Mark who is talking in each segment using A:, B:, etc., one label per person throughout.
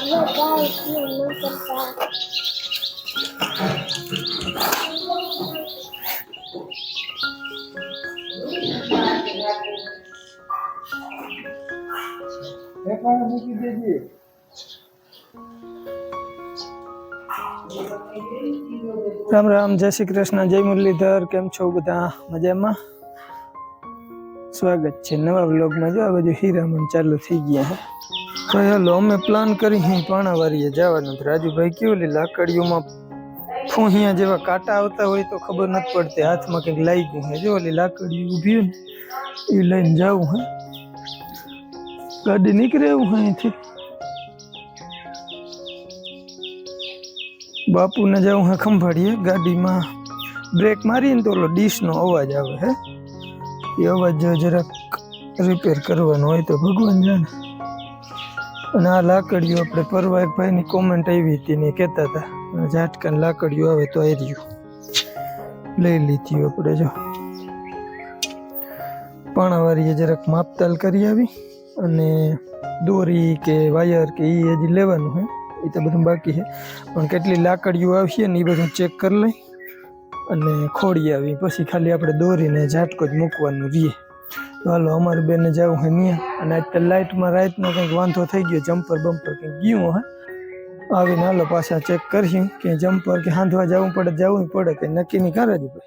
A: राम राम, जय श्री कृष्ण, जय मुरलीधर। केम छो बधा? मजामां? स्वागत है नवा व्लॉग में। जो आ बाजू हीरामण चालू थी गया है तो हेलो अमे प्लान करी ही पाणावारीए जवानुं। राजू भाई के ओली लाकड़ीओमां फूहिया जेवा कांटा आवता होय तो खबर नथी पड़ती, हाथ में कंईक लाग्युं है। जो ओली लाकड़ी ऊभी है ने ए लईने जावुं है। गाड़ी निकळे एवुं है अहींथी। बापू ने जाऊँ है खंभाड़िए। गाड़ी में ब्रेक मारी तो ओलो डिश नो अवाज आवे है। ये अवाज जराक रिपेर करवानो होय तो भगवान जाने। અને આ લાકડીઓ આપણે પરવા એક ભાઈની કોમેન્ટ આવી હતી ને કહેતા હતા ઝાટકાની લાકડીઓ આવે તો એ રહ્યું લઈ લીધી આપણે। જો પાણાવાળીએ જરાક માપતાલ કરી આવી અને દોરી કે વાયર કે એ હજી લેવાનું છે, એ તો બધું બાકી છે। પણ કેટલી લાકડીઓ આવશે ને એ બધું ચેક કરી લઈ અને ખોડી આવી પછી ખાલી આપણે દોરીને ઝાટકો જ મૂકવાનું રહીએ। तो हालो अमर बेने जाऊँ है नहीं। आज तो लाइट में रात में कहीं वांधो थी गयो, जम्पर बम्पर कहीं गयु है। आवीने हालो पाछा चेक करीए कि जम्पर के हांधवा जवुं पड़े कि नक्की नहीं करे जी भाई।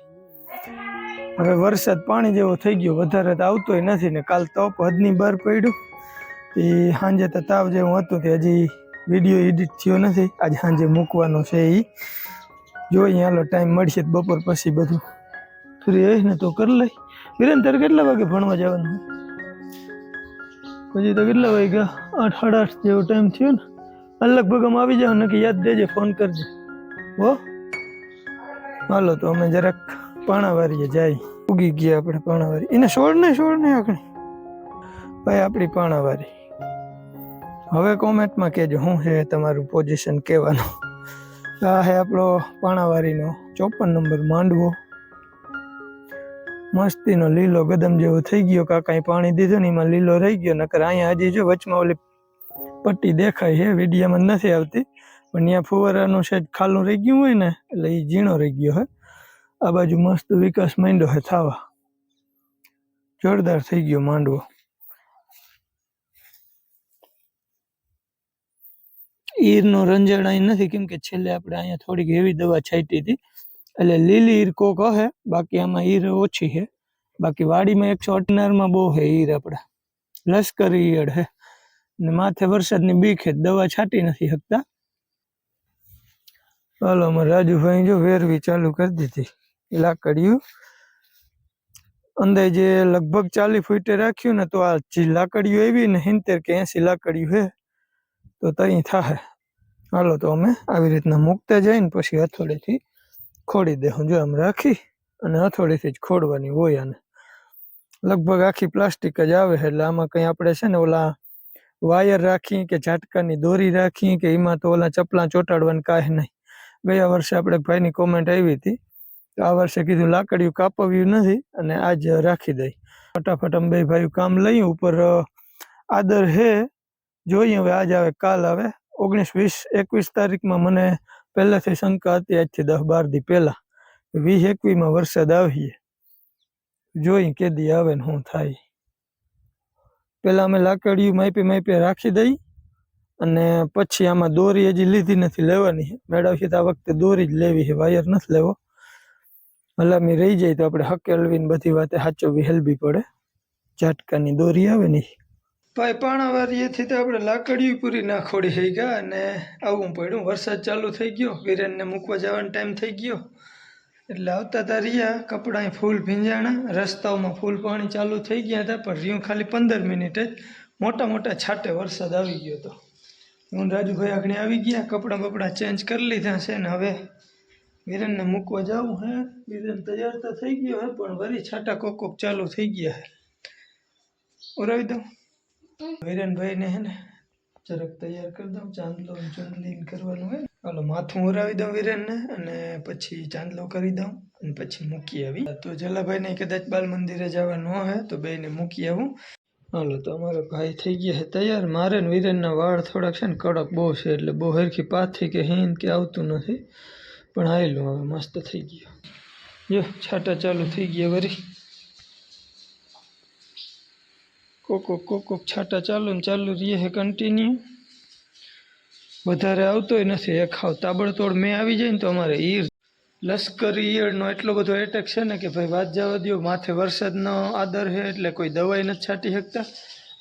A: हवे वरसाद पाणी जेवो थई गयो, वधारे तो आवतोय नथी ने काल तप हदनी बार पड्यो ते सांजे तो ताव जेवुं हतुं ते हजी विडियो एडिट थयो नथी। आज सांजे मूकवानो छे ई जोईए। हालो टाइम मळशे बपोर पछी बधुं फ्री होईश ने तो कर लई। वीरेन तारे કેટલા વાગે ભણવા જવાનું? હજી તો કેટલા વાગ્યા? 8 સાડા 8 જેવો ટાઈમ થયો ને। લગભગ અમે આવી જાવ ને કે યાદ દેજે, ફોન કરજે હો। હાલો તો અમે જરાક પાણાવારીએ જાય। ઉગી ગયા આપણે પાણાવારી। એને છોડ ને આખણી ભાઈ આપણી પાણાવારી। હવે કોમેન્ટમાં કહેજો શું છે તમારું પોઝિશન કહેવાનું। આ છે આપણો પાણાવારીનો 54 નંબર માંડવો। मस्ती नो लीलो गदम जेवो थई गयो। काकाए पाणी दीधुं ने एमां लीलो रही गयो। नकर अहींया हजी जो वचमां ओली पट्टी देखाय छे, विडियो में नथी आवती पण न्या फुवारानुं सेज खालुं रही गयुं होय ने એટલે ઈ ઝીણો रही गयो है। आ बाजू मस्त विकास मांड्यो है थावा, जोरदार थई गयो मांडवो। ईरनो रंजन अहीं नथी केम के छेल्ले आपणे अहींया थोड़ीक हेवी दवा छांटी हती એટલે લીલી ઈર કોક હે, बाकी आमां ईर ओછી है। बाकी वाड़ी में 118 में बहु है ईर आपड़ा लश्करी ईयळ है ने माथे वरसादनी बीक है, दवा छाटी नहीं सकता। हालो अमारा राजू भाई जो वेरवी चालू कर दीधी लाकड़ियों। अंदाजे लगभग 40 फीटे राख्યું ने तो आ लाकड़ियों एवी ने 70 के 80 लाकड़ियों है तो तई थाहे। हालो तो अमे આવી રીતના મૂકતા જઈને પછી હથોડીથી खोड़ी दे जो आम राखी अने हथोड़ीथी ज खोड़वानी होय। आने लगभग आखी प्लास्टिक ज आवे એટલે આમાં કઈ આપણે છે ને ઓલા વાયર રાખી કે ઝાટકાની દોરી રાખી કે એમાં તો ઓલા ચપલા ચોટાડવાનું કાંઈ નહીં। ગયા વર્ષે આપણે ભાઈની કોમેન્ટ આવી હતી તો આ વર્ષે કીધું લાકડીયું કાપવ્યું નથી અને આજ રાખી દઈ। ફટાફટ અમે બે ભાઈઓ કામ લઈ ઉપર આદર હે જોઈએ હવે આજ આવે કાલ આવે। 19, 20, 21 તારીખમાં મને પહેલાથી શંકા હતી આજથી 10-12 દી પહેલા 20-21 માં વરસાદ આવીએ જોઈ કે દી આવે ને શું થાય। પહેલા અમે લાકડીયું માપી રાખી દઈ અને પછી આમાં દોરી હજી લીધી નથી, લેવાની છે। મેળવશે તો આ વખતે દોરી જ લેવી છે, વાયર નથી લેવો। હલામી રહી જાય તો આપણે હકેલવીને બધી વાતે સાચવવી હેલવી પડે। ઝાટકાની દોરી આવે ને ભાઈ પાણાવારીએથી તો આપણે લાકડીયું પૂરી ના ખોડી થઈ ગયા અને આવવું પડ્યું। વરસાદ ચાલુ થઈ ગયો, વિરેનને મૂકવા જવાનો ટાઈમ થઈ ગયો એટલે આવતા તા રહ્યા। કપડાં ફૂલ ભીંજાણા, રસ્તાઓમાં ફૂલ પાણી ચાલુ થઈ ગયા હતા પણ રહ્યું ખાલી 15 મિનિટ જ। મોટા છાંટે વરસાદ આવી ગયો હતો। હું રાજુભાઈ આગળ આવી ગયા, કપડાં બપડા ચેન્જ કરી લીધા છે ને હવે વિરેનને મૂકવા જવું હે। વિરેન તૈયાર તો થઈ ગયો હે પણ વળી છાંટા કોક ચાલુ થઈ ગયા હે। ઓરાવી દઉં વીરેનભાઈ ने है ने जरक तैयार कर दऊं। चांदलो चुंदली करवानुं है। हालो माथुं ओरावी दऊं वीरेन ने अने पछी चांदलो करी दऊं अने पछी मूकी आवी। तो जलाभाई ने कदाच बाल मंदिरे जवानुं है तो बेने मूकी आवुं। હાલો તો અમારે ભાઈ થઈ ગયા છે તૈયાર. મારે ને વીરેનના વાળ થોડાક છે ને કડક બહુ છે એટલે બહુ હરખી પાથરી કે હિન કે આવતું નથી, પણ આવેલું હવે મસ્ત થઈ ગયું. જો છાંટા ચાલુ થઈ ગયા વરી, કોક છાંટા ચાલુ ને ચાલુ રહીએ છે કન્ટિન્યુ. વધારે આવતોય નથી, એક હાવ તાબડતોડ મેં આવી જાય ને તો અમારે ઈર લશ્કરી ઈયળનો એટલો બધો એટેક છે ને કે ભાઈ વાત જવા દો. માથે વરસાદનો આદર છે એટલે કોઈ દવાઈ નથી છાંટી શકતા,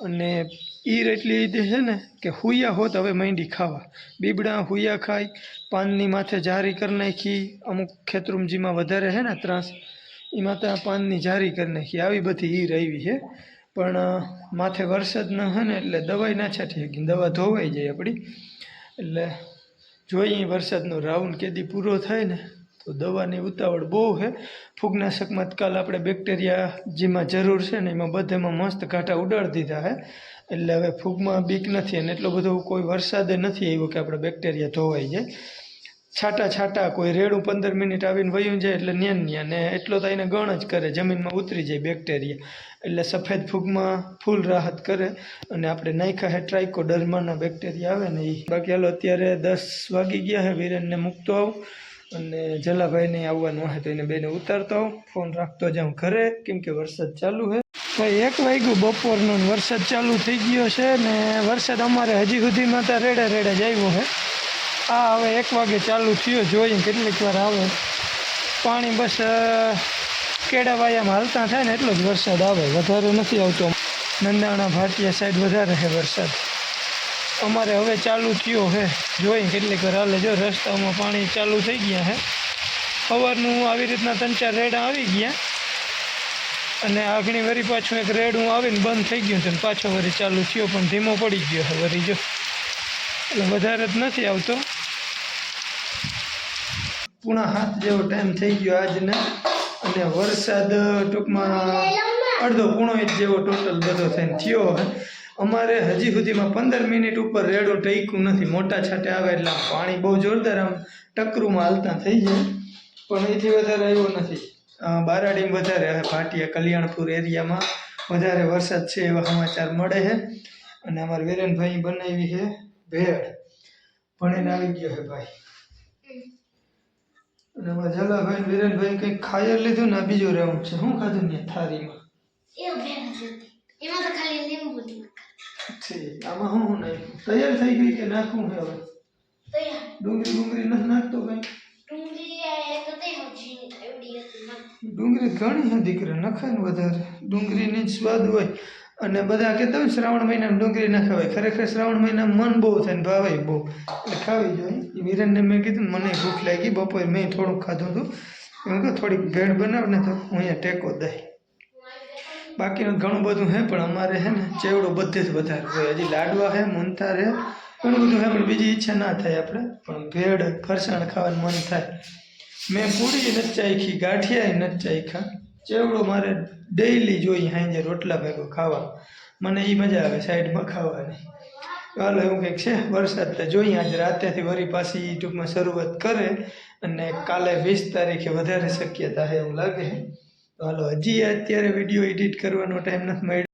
A: અને ઈર એટલી રીતે છે ને કે હુયા હોત હવે માંડી ખાવા. બીબડા હુયા ખાય, પાનની માથે જારી કરી નાખી. અમુક ખેતરુમજીમાં વધારે છે ને ત્રાસ, એમાં ત્યાં પાનની જારી કરી નાખી. આવી બધી ઈર આવી છે, પણ માથે વરસાદ ન હોય ને એટલે દવાઈ ના છાંટી શકી, દવા ધોવાઈ જાય આપણી. એટલે જોઈએ વરસાદનો રાઉન્ડ કેદી પૂરો થાય ને તો દવાની ઉતાવળ બહુ છે. ફૂગનાશકમાં કાલ આપણે બેક્ટેરિયા જેમાં જરૂર છે ને એમાં બધેમાં મસ્ત કાંટા ઉડાડી દીધા છે, એટલે હવે ફૂગમાં બીક નથી. અને એટલો બધો કોઈ વરસાદે નથી આવ્યો કે આપણે બેક્ટેરિયા ધોવાઈ જાય. છાંટા કોઈ રેડું 15 મિનિટ આવીને વયું જાય એટલે ન્યા ને એટલો તો એને ગણ જ કરે, જમીનમાં ઉતરી જાય બેક્ટેરિયા. એટલે સફેદ ફૂગમાં ફૂલ રાહત કરે. અને આપણે નાખ્યા છે ટ્રાઇકોડર્માના બેક્ટેરિયા આવે ને એ. બાકી હાલો અત્યારે 10 વાગી ગયા છે. વીરેનને મૂકતો આવું અને જલાભાઈને આવવાનું હશે તો એને બેને ઉતારતો આવું. ફોન રાખતો જાઉં ઘરે, કેમ કે વરસાદ ચાલુ છે ભાઈ. 1 વાગ્યું બપોરનો વરસાદ ચાલુ થઈ ગયો છે ને વરસાદ અમારે હજી સુધીમાં તો રેડે જ આવ્યો છે. હા હવે 1 વાગે ચાલુ થયો, જોઈએ કેટલીક વાર આવે પાણી. બસ કેળાવાયામાં હાલતા થાય ને એટલો જ વરસાદ આવે, વધારે નથી આવતો. નંદાણા ભાટિયા સાઈડ વધારે છે વરસાદ. અમારે હવે ચાલુ થયો છે, જોઈએ કેટલીક વાર હાલે. જો રસ્તામાં પાણી ચાલુ થઈ ગયા છે. સવારનું આવી રીતના 3-4 રેડા આવી ગયા અને આગણી વરી પાછું એક રેડું આવીને બંધ થઈ ગયું છે, પાછો વરી ચાલુ થયો પણ ધીમો પડી ગયો છે વરી. જો એટલે વધારે જ નથી આવતો. 6:30 જેવો ટાઈમ થઈ ગયો આજને, અને વરસાદ ટૂંકમાં અડધો પોણો ઇંચ જેવો ટોટલ બધો થઈને થયો હવે. અમારે હજી સુધીમાં 15 મિનિટ ઉપર રેડું ટઈકું નથી. મોટા છાંટે આવે એટલે પાણી બહુ જોરદાર આમ ટકરુમાં હાલતા થઈ જાય, પણ એથી વધારે આવ્યો નથી. બારાડીમાં વધારે હવે ભાટિયા કલ્યાણપુર એરિયામાં વધારે વરસાદ છે એવા સમાચાર મળે છે. અને અમારા વીરેનભાઈ બનાવી છે ભેળ, ભણીને આવી ગયો છે ભાઈ. અને અમારા જલાભાઈ વીરેનભાઈ કંઈક ખાઈ લીધું ને બીજો રાઉન્ડ છે. શું ખાધું ને થારીમાં? એમાં તો ખાલી લીંબુ ઠીક. આમાં શું નાખ્યું? તૈયાર થઈ ગઈ કે નાખવું છે હવે? તૈયાર. ડુંગળી નથી નાખતો કઈ? ડુંગળી ઘણી છે દીકરા, નખાય ને વધારે. ડુંગળીની જ સ્વાદ હોય. અને બધા કહેતા હોય શ્રાવણ મહિનામાં ડુંગળી ના ખવાય, ખરેખર શ્રાવણ મહિનામાં મન બહુ થાય ને ભાવે બહુ, એટલે ખાવી જોઈએ. વીરેનને મેં કીધું મને ભૂખ લાગી, બપોરે મેં થોડુંક ખાધું હતું. એમ કે થોડીક ભેળ બનાવ ને તો હું અહીંયા ટેકો દઈ. બાકીનું ઘણું બધું છે પણ અમારે છે ને ચેવડો બધે જ વધારે હોય. હજી લાડવા છે, મોનથાર છે, ઘણું બધું છે, પણ બીજી ઈચ્છા ના થાય આપણે. પણ ભેળ ફરસાણ ખાવાનું મન થાય. મેં પૂરી નથી ચાખી, ગાંઠિયા નથી ચાખ્યા. ચેવડો મારે ડેઈલી જોઈએ સાંજે રોટલા ભેગો ખાવા, મને એ મજા આવે સાઈડમાં ખાવાની. હાલો એવું કંઈક છે. વરસાદ તો જોઈએ આજે રાતેથી વરી પાછી ટૂંકમાં શરૂઆત કરે, અને કાલે 20 તારીખે વધારે શક્યતા છે એવું લાગે છે. તો હાલો હજી અત્યારે વિડીયો એડિટ કરવાનો ટાઈમ નથી મળ્યો.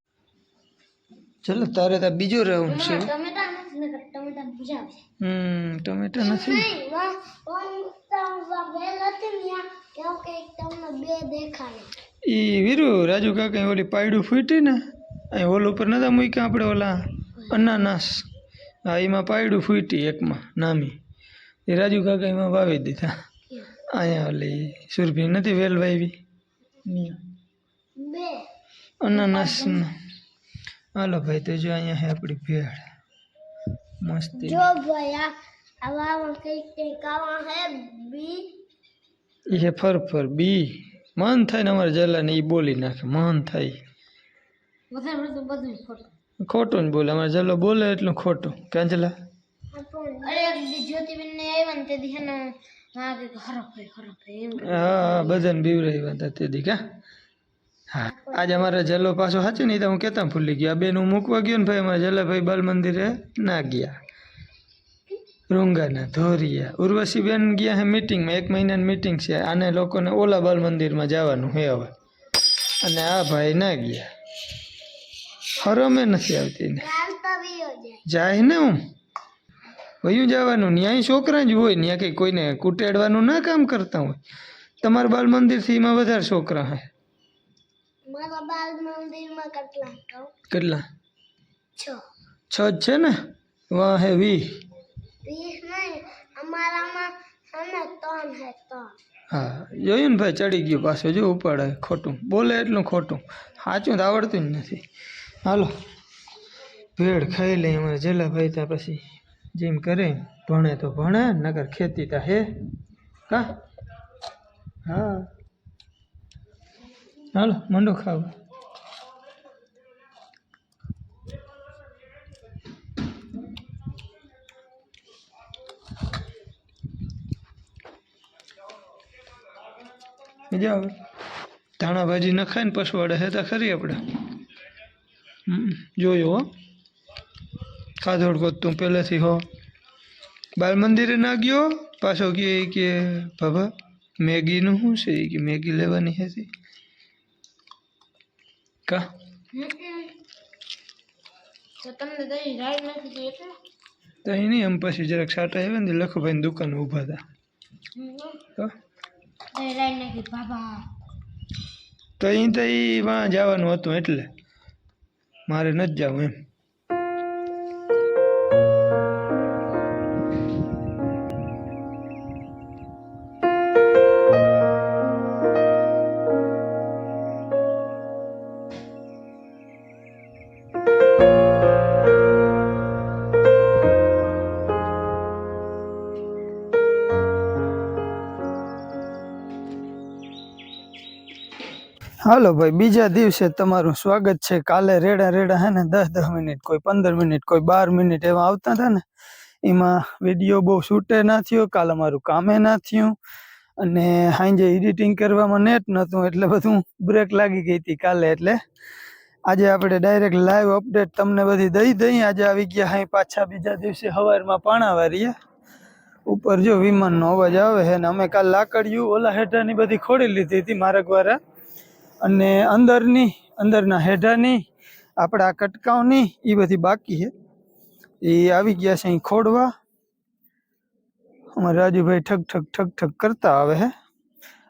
A: ચલો તારે તો બીજો રાઉન્ડ છે. ટમેટા નથી. ઈ વીરુ રાજુ કાકા ઓલી પાયડું ફૂટી ને અહીં હોલ ઉપર નતા મૂક્યા આપણે ઓલા અનાનાસ, હા એમાં પાયડું ફૂટી એકમાં નામી, એ રાજુ કાકા એમાં વાવી દીધા. અહીંયા ઓલી સુરભી નથી વેલ વાવી અનાનાસ. હાલો ભાઈ તો જો અહીંયા છે આપણી ભેળ મસ્તી. જો ભાઈ આવા કઈક આવા હે બી, એ છે ફરફર બી. મન થાય ને અમારે જલાને એ બોલી નાખે, મન થાય ખોટું જ બોલે. અમારે જલો બોલે એટલું ખોટું. કાંજલા હા બધાને બીવરાવ્યા હતા તે દી કા. હા આજે અમારે જલો પાછો સાચું નહીં તો હું કેતા ભૂલી ગયો. આ બેન હું મૂકવા ગયો ને ભાઈ, અમારે જલાભાઈ બાલ મંદિરે ના ગયા, રૂંગાના ધોરિયા. ઉર્વશી બેન ગયા છે મીટિંગમાં, 1 મહિનાની મીટિંગ છે. આને લોકોને ઓલા બાલ મંદિરમાં જવાનું છે હવે, અને આ ભાઈ ના ગયા. શરમે નથી આવતી ને જાય ને હું વયું જવાનું ન્યાય છોકરા જ હોય ત્યાં કંઈ કોઈને કૂટેડવાનું ના કામ કરતા હોય તમારા બાલ મંદિરથી એમાં વધારે છોકરા હે કેટલા 6 જ છે ને વાહ હે 20 હા જોયું ને ભાઈ ચડી ગયું પાછું જો ઉપાડે ખોટું બોલે એટલું ખોટું સાચું તો આવડતું જ નથી હાલો ભેળ ખાઈ લઈ અમારે જેલા ભાઈ ત્યાં પછી જેમ કરે ભણે તો ભણે નગર ખેતી તા હે હા હા હાલો મંડો ખાવ મજા આવે ધાણા ભાજી નખાય ને પસવાડે હે તો ખરી આપણે જોયો હો ખાધોડ કોત તું પહેલેથી હો બાલ મંદિરે ના ગયો પાછો કે બાબા મેગીનું શું છે કે મેગી લેવાની હતી કા તઈ નહીં એમ પછી જરાક સાટા આવ્યા ને લખુભાઈ દુકાને ઊભા હતા તો અહીં તો વાં જવાનું હતું એટલે મારે નથી જવું એમ હાલો ભાઈ બીજા દિવસે તમારું સ્વાગત છે કાલે રેડા હે ને 10 મિનિટ કોઈ 15 મિનિટ કોઈ 12 મિનિટ એવા આવતા હતા ને એમાં વિડીયો બહુ શૂટે ના થયો કાલે અમારું કામે ના થયું અને સાંજે એડિટિંગ કરવામાં નેટ નહોતું એટલે બધું બ્રેક લાગી ગઈ હતી કાલે એટલે આજે આપણે ડાયરેક્ટ લાઈવ અપડેટ તમને બધી દઈ આજે આવી ગયા અહીં પાછા બીજા દિવસે સવારમાં પાણાવારીએ ઉપર જો વિમાનનો અવાજ આવે છે ને અમે કાલ લાકડીયું ઓલા હેઠાની બધી ખોડી લીધી હતી માર્ગવાળા અને અંદરના હેઠાની આપણા કટકાવની એ બધી બાકી છે એ આવી ગયા છે અહીં ખોડવા અમારા રાજુભાઈ ઠક કરતા આવે છે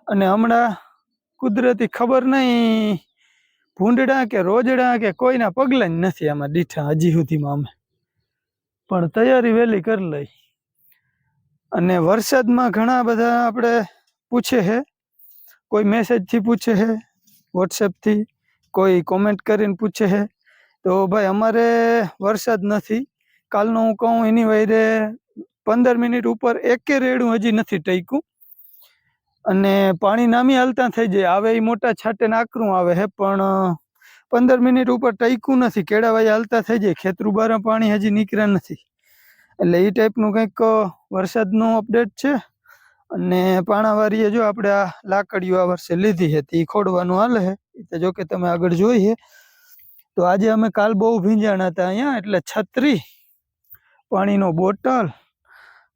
A: અને હમણાં કુદરતી ખબર નહીં ભૂંડડા કે રોજડા કે કોઈના પગલા જ નથી આમાં દીઠા હજી સુધીમાં અમે પણ તૈયારી વહેલી કરી લઈ અને વરસાદમાં ઘણા બધા આપણે પૂછે છે કોઈ મેસેજથી પૂછે છે વોટ્સએપથી કોઈ કોમેન્ટ કરીને પૂછે છે તો ભાઈ અમારે વરસાદ નથી કાલનો હું કહું એની વયરે 15 મિનિટ ઉપર એકે રેડું હજી નથી ટક્યું અને પાણી નામી હાલતા થઈ જાય આવે એ મોટા છાંટે આકરું આવે છે પણ 15 મિનિટ ઉપર ટક્યું નથી કેળાવાય હાલતા થઈ જાય ખેતરું બારા પાણી હજી નીકળ્યા નથી એટલે એ ટાઈપનું કંઈક વરસાદનું અપડેટ છે અને પાણાવારીએ જો આપણે આ લાકડીઓ આ વર્ષે લીધી છે એ ખોડવાનું હાલે છે એ તો જો કે તમે આગળ જોઈ છે તો આજે અમે કાલ બહુ ભીંજાણા હતા અહીંયા એટલે છત્રી પાણીનો બોટલ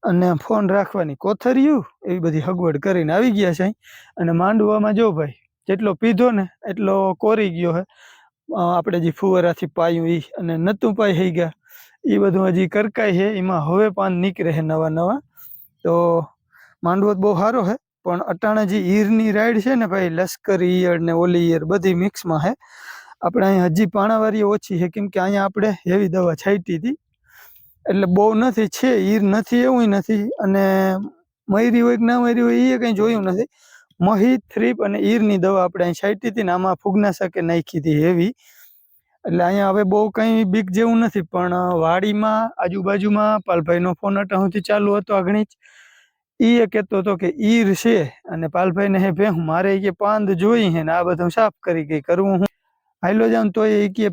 A: અને ફોન રાખવાની કોથરિયું એવી બધી સગવડ કરીને આવી ગયા છે અને માંડવામાં જો ભાઈ જેટલો પીધો ને એટલો કોરી ગયો છે આપણે જે ફુવારાથી પાયું એ અને નતું પાઈ થઈ ગયા એ બધું હજી કરકાય છે એમાં હવે પાન નીકળે છે નવા તો માંડવો બહુ સારો છે પણ અટાણે જે ઈરની રાઈડ છે ને ભાઈ લશ્કરી ઈયળ ને ઓલી ઈયળ બધી મિક્સમાં છે આપણે અહીંયા હજી પાણાવારી ઓછી છે કેમ કે અહીંયા આપણે હેવી દવા છાંટી હતી એટલે બહુ નથી છે ઈર નથી એવું નથી અને મયરી હોય કે ના મયરી હોય એ કંઈ જોયું નથી મહી થ્રીપ અને ઈરની દવા આપણે અહીં છાંટી હતી ને આમાં ફૂગનાશકે નાખી હતી હેવી એટલે અહીંયા હવે બહુ કંઈ બીક જેવું નથી પણ વાડીમાં આજુબાજુમાં પાલભાઈનો ફોન અટાણુંથી ચાલુ હતો આગળ જ એ કહેતો હતો કે ઈર છે અને પાલભાઈને હે ભેહું મારે કે પાંદ જોઈ હે ને આ બધું સાફ કરી ગઈ કરવું હું હાઈલો જાઉં તો એ કે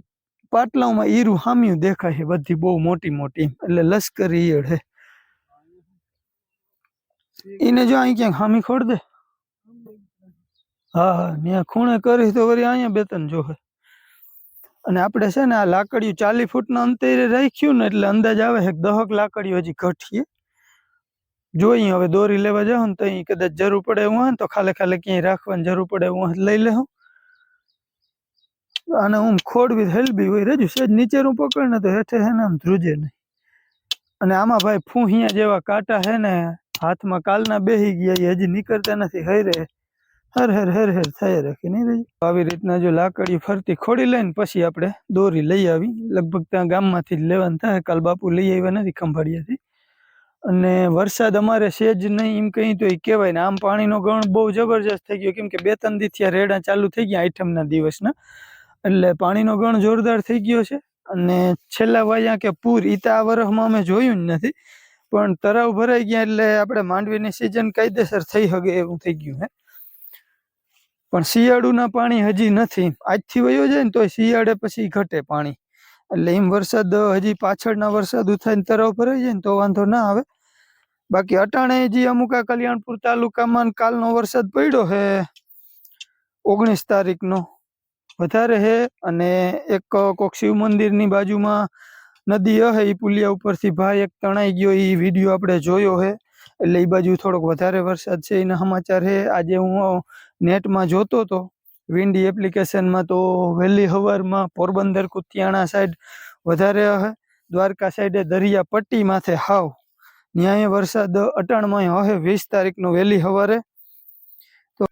A: પાટલાઓમાં ઈરું હામ્યું દેખાય છે બધી બહુ મોટી એટલે લશ્કરી ઈયળ છે એને જો અહીં ક્યાંક હામી ખોડ દે હા ત્યાં ખૂણે કરી તો વળી અહીંયા 2-3 જોહે અને આપણે છે ને આ લાકડીયું 40 ફૂટના અંતરે રાખ્યું ને એટલે અંદાજ આવે છે 10 લાકડીઓ હજી ઘટીએ જોઈએ હવે દોરી લેવા જાવ ને તો અહીં કદાચ જરૂર પડે એવું હોય ને તો ખાલે ક્યાંય રાખવાની જરૂર પડે એવું લઈ લેવું અને હું ખોડવી હેલબી હોય રેજુ સેજ નીચેનું પકડ ને તો હેઠે હે ને આમ ધ્રુજે નહીં. અને આમાં ભાઈ ફૂહિયા જેવા કાંટા હે ને હાથમાં કાલના બેહી ગયા એ હજી નીકળતા નથી. હરે હર હર હર હર થઈ રાખી નહીં રહી. આવી રીતના જો લાકડી ફરતી ખોડી લઈને પછી આપણે દોરી લઈ આવી. લગભગ ત્યાં ગામમાંથી જ લેવાનું થાય. કાલ બાપુ લઈ આવ્યા નથી ખંભાળિયાથી. અને વરસાદ અમારે સેજ નહીં એમ કહી તો એ કહેવાય ને. આમ પાણીનો ગણ બહુ જબરજસ્ત થઈ ગયો, કેમ કે 2-3 દિવસથી રેડા ચાલુ થઈ ગયા આઈટમના દિવસના, એટલે પાણીનો ગણ જોરદાર થઈ ગયો છે. અને છેલ્લા વાયા કે પૂર ઈ તો આ વર્ષમાં અમે જોયું જ નથી, પણ તરાવ ભરાઈ ગયા એટલે આપણે માંડવીની સિઝન કાયદેસર થઈ શકે એવું થઈ ગયું હે. પણ શિયાળુના પાણી હજી નથી. આજથી વયો જાય ને તો શિયાળે પછી ઘટે પાણી. એટલે એમ વરસાદ હજી પાછળના વરસાદ થઈને તરાવ ભરાઈ જાય ને તો વાંધો ના આવે. બાકી અટાણે જે અમુક આ કલ્યાણપુર તાલુકામાં કાલનો વરસાદ પડ્યો હે 19 તારીખનો વધારે હે. અને એક કોક શિવ મંદિરની બાજુમાં નદી હે, એ પુલિયા ઉપરથી ભાઈ એક તણાઈ ગયો, એ વિડીયો આપણે જોયો હે. એટલે એ બાજુ થોડોક વધારે વરસાદ છે એના સમાચાર હે. આજે હું નેટમાં જોતો હતો વિન્ડી એપ્લિકેશનમાં, તો વહેલી સવારમાં પોરબંદર કુતિયાણા સાઈડ વધારે હે. દ્વારકા સાઈડે દરિયા પટ્ટી માથે હાવ ન્યાય વરસાદ અટાણમાં હે 20 તારીખનો વહેલી સવારે. તો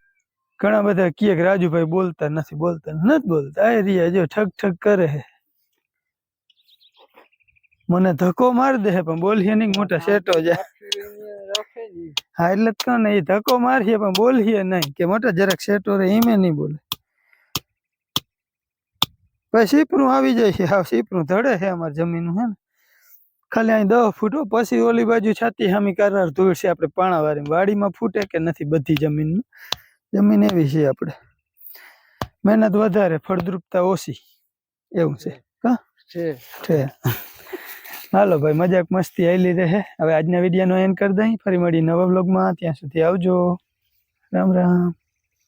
A: ઘણા બધા કહે કે રાજુભાઈ બોલતા નથી બોલતા. આ રિયા જો ઠગ ઠગ કરે હે. મને ધક્કો માર દે પણ બોલીએ નહીં, મોટા સેટો જાય. હા એટલે જ કહું ને, એ ધક્કો મારીએ પણ બોલીએ નહીં કે મોટા જરાક સેટો રે, એમે નહીં બોલે. પછી સીપરું આવી જાય છે. હા સીપરું ધડે છે અમારી જમીન હે ને, ખાલી અહીં 10 ફૂટ. પછી ઓલી બાજુ છાતી હામી કરાર ધૂળ છે આપણે પાણાવાળી વાડીમાં ફૂટે કે નથી બધી જમીનમાં. જમીન એવી છે આપણે, મહેનત વધારે ફળદ્રુપતા ઓછી એવું છે. કા છે. હાલો ભાઈ, મજાક મસ્તી આવેલી રહે. હવે આજના વિડીયોનો એન્ડ કરી દઈ. ફરી મળી નવા વ્લોગમાં. ત્યાં સુધી આવજો. રામ રામ.